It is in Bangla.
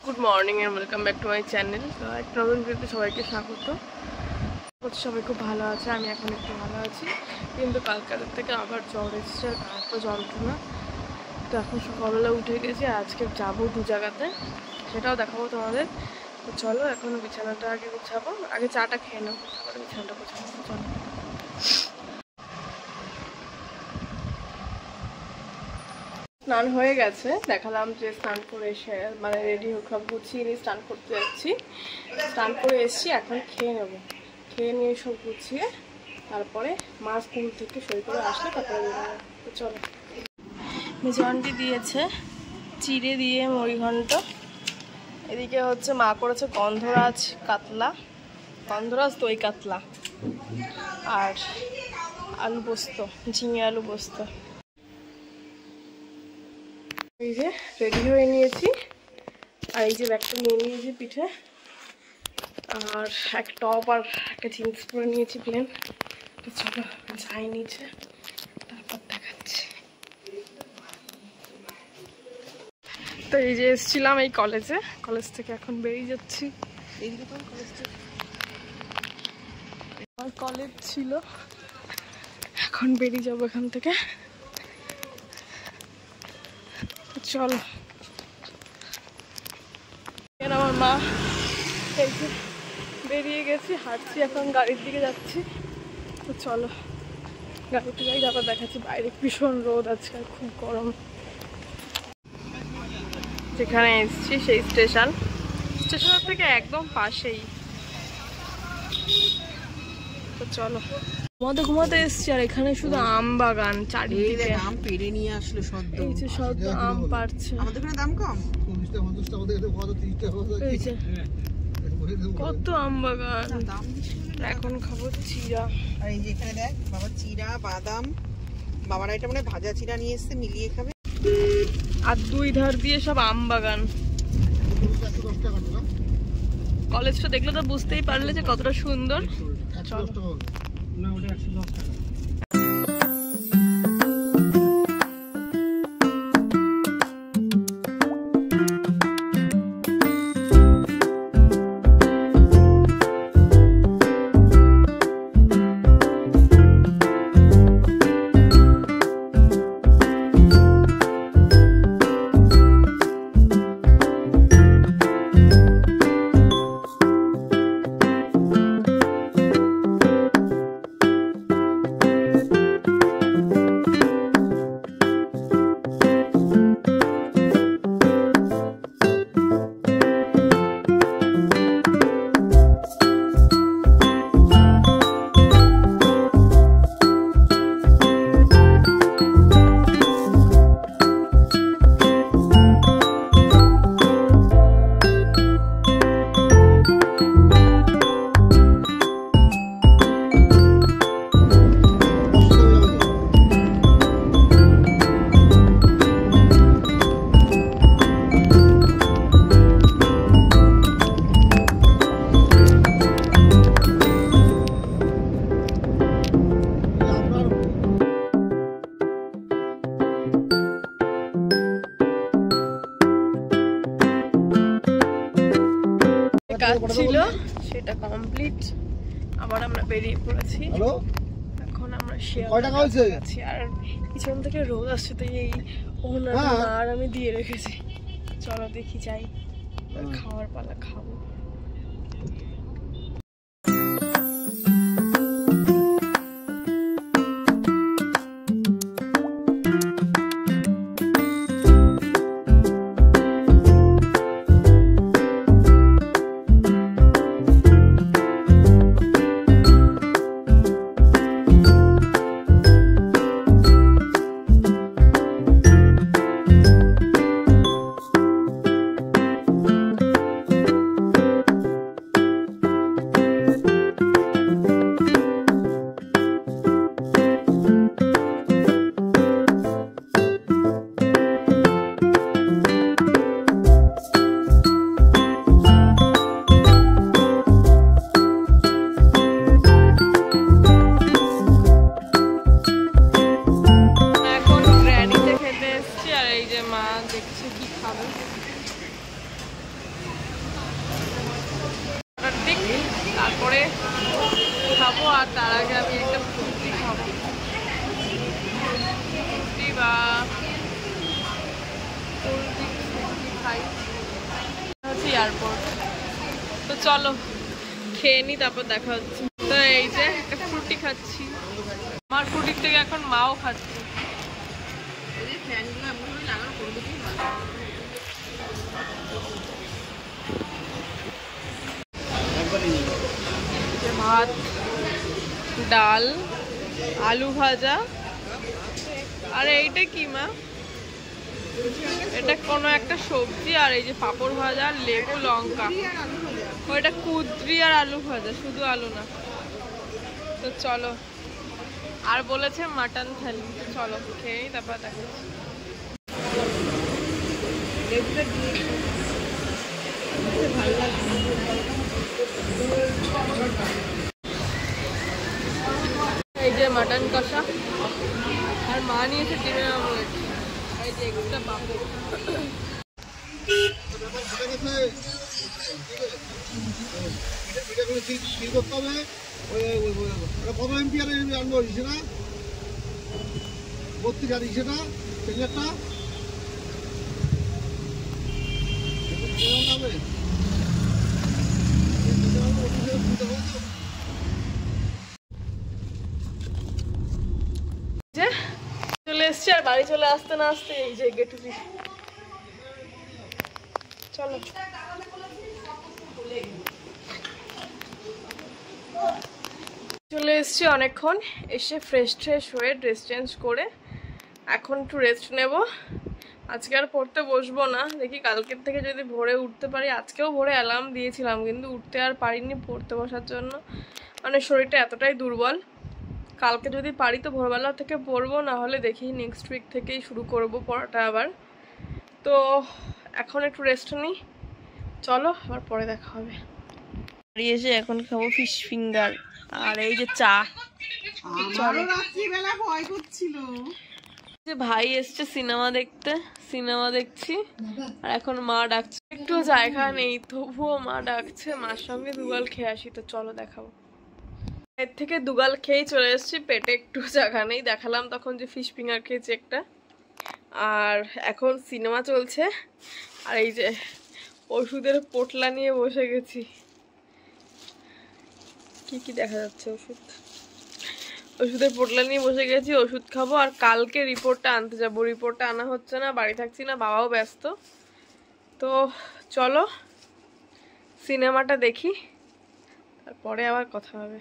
Good morning and welcome back to my channel. তো একটা নতুন ভিডিওতে সবাইকে স্বাগত। সবাই খুব ভালো আছে, আমি এখন একটু ভালো আছি, কিন্তু কালকাতার থেকে আবার জ্বর এসেছে আর কালকে যন্ত্রণা। তো এখন সকালবেলা উঠে গেছি, আজকে যাবো দু জায়গাতে, সেটাও দেখাবো তোমাদের। তো চলো এখন বিছানাটা আগে গুছাবো, আগে চাটা খেয়ে নেবো, তারপরে বিছানাটা গুছাবো। চলো, স্নান হয়ে গেছে, দেখালাম যে স্নান করে এসে মানে রেডি সব গুছিয়ে নিয়ে স্নান করতে যাচ্ছি। স্নান করে এসেছি, এখন খেয়ে নেব, খেয়ে নিয়ে সব গুছিয়ে তারপরে মা স্কুল থেকে সই করে আসলে তারপরে বেরোবো। তো চলো, মেজন্টি দিয়েছে চিড়ে দিয়ে মুড়িঘণ্ট, এদিকে হচ্ছে মা করেছে গন্ধরাজ কাতলা, গন্ধরাজ দই কাতলা আর আলু পোস্ত, ঝিঙে আলু পোস্ত। এই যে রেডি হয়ে নিয়েছি, আর এই যে ব্যাগটা নিয়ে নিয়েছি পিঠে, আর এক টপ আর একটা জিন্স পরে নিয়েছি প্লেন। তো চলো যাই নিচে, তারপর দেখাচ্ছি। তো এই যে এসেছিলাম এই কলেজে, কলেজ থেকে এখন বেরিয়ে যাচ্ছি। আমার কলেজ ছিল, এখন বেরিয়ে যাবো এখান থেকে। চলো, আমার মা এই যে বেরিয়ে গেছি, হাঁটছি, এখন গাড়ির দিকে যাচ্ছি। তো চলো গাড়িতে যাই, তারপর দেখাচ্ছি। বাইরে ভীষণ রোদ আজকাল, খুব গরম। যেখানে এসছি সেই স্টেশনের থেকে একদম পাশেই। তো চলো, ঘুমাতে এসছি, আর এখানে শুধু আম বাগান চারিদিকে। আম পেড়ে নিয়ে আসলো সদ্য, এই যে সদ্য আম পাড়ছে। আমাদের এখানে দাম কম, কত আম বাগান। এখন খাবো চিড়া। আর এই যে এখানে দেখ বাবা, চিড়া বাদাম, বাবারা এটা মানে ভাজা চিড়া নিয়ে এসছে, মিলিয়ে খাবে। আর দুই ধার দিয়ে সব আম বাগান। কলেজটা দেখলে তো বুঝতেই পারলে যে কতটা সুন্দর। চলো, কাজ ছিল সেটা কমপ্লিট, আবার আমরা বেরিয়ে পড়েছি। এখন আমরা শিয়ালদাছি, আর পিছন থেকে রোদ আসছে, তো এই ওনাটা আর আমি দিয়ে রেখেছি। চলো দেখি যাই, খাওয়ার পালা খাবো। তারপরে খাবো। আর তার আগে আমি একটা ফ্রুটি খাবো, ফ্রুটি বা কোল্ড ড্রিঙ্কস খাই। হচ্ছে এয়ারপোর্ট। তো চলো খেয়ে নি, তারপর দেখা হচ্ছে। তো এই যে একটা ফ্রুটি খাচ্ছি, আমার ফ্রুটির থেকে এখন মাও খাচ্ছে। ভাত, ডাল, আলু ভাজা, আর এইটা কি মা? এটা কোনো একটা সবজি, আর এই যে পাঁপড় ভাজা, লেবু, লঙ্কা। ওইটা কুদরি আর আলু ভাজা, শুধু আলু না। তো চলো, আর বলেছে মাটন থালি। তো চলো খেয়ে তারপর দেখা যাচ্ছে। এই যে মাটন কষা, আর মা নিয়েছে ডিমের অমলেট, আর এই যে এক্সট্রা পাঁপড়। চলে এসছি, আর বাড়ি চলে আসতে না আসতে এই যে গেটুরি। চলো চলে এসছি অনেকক্ষণ, এসে ফ্রেশ হয়ে ড্রেস চেঞ্জ করে এখন একটু রেস্ট নেব। আজকে আর পড়তে বসবো না, দেখি কালকের থেকে যদি ভোরে উঠতে পারি। আজকেও ভোরে অ্যালার্ম দিয়েছিলাম, কিন্তু উঠতে আর পারিনি পড়তে বসার জন্য, মানে শরীরটা এতটাই দুর্বল। কালকে যদি পারি তো ভোরবেলা থেকে পড়বো, না হলে দেখি নেক্সট উইক থেকেই শুরু করব পড়াটা আবার। তো এখন একটু রেস্ট নিই, চলো আবার পরে দেখা হবে। এসে এখন খাবো ফিশ ফিঙ্গার, আর এই যে চা। ভাই এসছে সিনেমা দেখতে, সিনেমা দেখছি। আর এখন মা ডাকছে, একটু জায়গা নেই তবুও মা ডাকছে, মার সঙ্গে দুগাল খেয়ে আসি। তো চলো দেখাবো। এর থেকে দুগাল খেয়েই চলে এসেছি, পেটে একটু জায়গা নেই। দেখালাম তখন যে ফিশ ফিঙ্গার খেয়েছি একটা। আর এখন সিনেমা চলছে, আর এই যে ওষুধের পোটলা নিয়ে বসে গেছি। কি কি দেখা যাচ্ছে? ওষুধের পোটলা নিয়ে বসে গেছি, ওষুধ খাবো। আর কালকে রিপোর্টটা আনতে যাবো, রিপোর্টটা আনা হচ্ছে না, বাড়ি থাকছি না, বাবাও ব্যস্ত। তো চলো সিনেমাটা দেখি, তারপরে আবার কথা হবে।